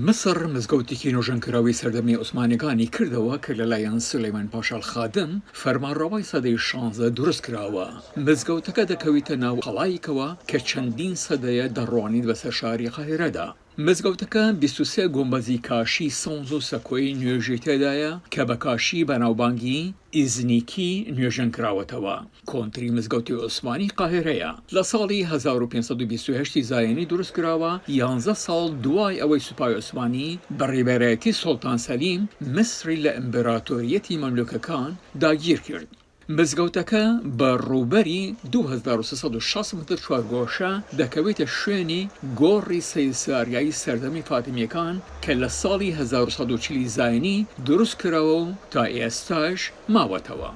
مصر مزگەوتێکی نۆژەنکراوی سەردەمی عوسمانیەکانی کردەوە کە لەلایەن سولەیمان پاشا الخادم فەرمانڕەوای سەدەی 16 دروست کراوە. مزگەوتەکە دەکەوێتە ناو قەڵایەکەوە کە چەندین سەدەیە دەڕوانیت بەسەر شاری قاهیرەدا. مزگەوتەکە 23 گۆمبەزی کاشی سەوز و سەکۆی نوێژی تێدایە کە بە کاشی بەناوبانگی ئیزنیکی نوێژەنکراوەتەوە. کۆنتری مزگەوتی عوسمانی قاهیرەیە. لە ساڵی 1528 زایێنی دروست کراوە 11 ساڵ دوای ئەوەی سوپای عوسمانی بەڕێبەرایەتی سوڵتان سەلیم مصری لە ئیمپێراتۆریەتی مەملوکەکان داگیر کرد. مزگەوتەکە بە ڕووبەری 2360 متر چوارگۆشە دەکەوێتە شوێنی گۆڕی سەیساریایی سەردەمی فاتمیەکان کە لە ساڵی 1940 زایێنی دروست کراوە و تا ئێستاش ماوەتەوە.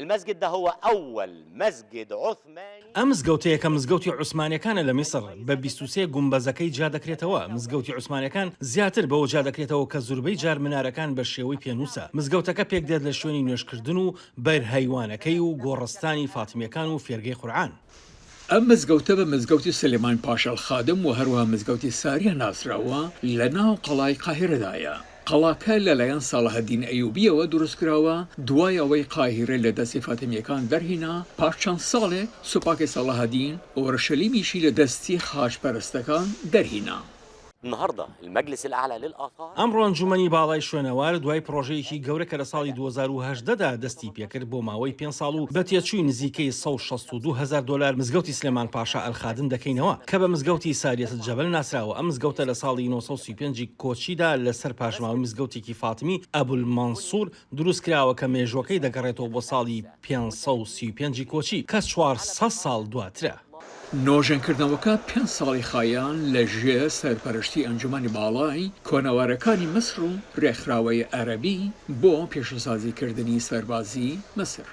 المسجد ده هو أول مسجد عثماني. مزگەوتەیە کە مزگەوتی عوسمانیەکانە لە میسر بە 23 گومبەزەکەی جا دەکرێتەوە. مزگەوتی عوسمانیەکان زیاتر بەوە جا دەکرێتەوە کە زۆربەی جار منارەکان بە شێوەی پێنووسە. مزگەوتەکە پێک دێت لە شوێنی نوێژکردن و بەرهەیوانەکەی و گۆڕستانی فاتمیەکان و فێرگەی قورعان. ئەم مزگەوتە بە مزگەوتی سلێمان پاشا الخادم و هەروەها مزگەوتی ساریە ناسراوە لە ناو قەڵای قاهیرەدایە. قەڵاکە لەلایەن ساڵەحەدین ئەیوبیەوە دروست کراوە دوای ئەوەی قاهیرە لە دەستی فاتمیەکان دەرهێنا. پاش چەند ساڵێک سوپاکی ساڵەحەدین ئۆرشەلیمیشی لە دەستی خاچپەرستەکان دەرهێنا. النهارده المجلس الأعلى للآثار ئەمڕۆ ئەنجومەنی باڵای شوێنەوار دوای پرۆژەیەکی گەورە کە لە ساڵی 2018دا دەستی پێکرد بۆ ماوەی 5 ساڵ و بە تێچووی نزیکەی 162,000 دلار مزگەوتی سلێمان پاشا ئەلخادم دەکەینەوە کە بە مزگەوتی ساریەت جەبەل ناسراوە. ئەم مزگەوتە لە ساڵی 1935 کۆچیدا لەسەر پاشماوەی مزگەوتێکی فاتمی ئەبولمانسوور دروست کراوە کە مێژوەکەی دەگەڕێتەوە بۆ ساڵی 535 کۆچی کە 400 ساڵ دواترە. نۆژەنکردنەوەکە 5 ساڵی خایان لە ژێر سەرپەرشتی ئەنجومەنی باڵای کۆنەوارەکانی مصر و ڕێکخراوەی عەرەبی بۆ پێشەسازیکردنی سەربازی مصر.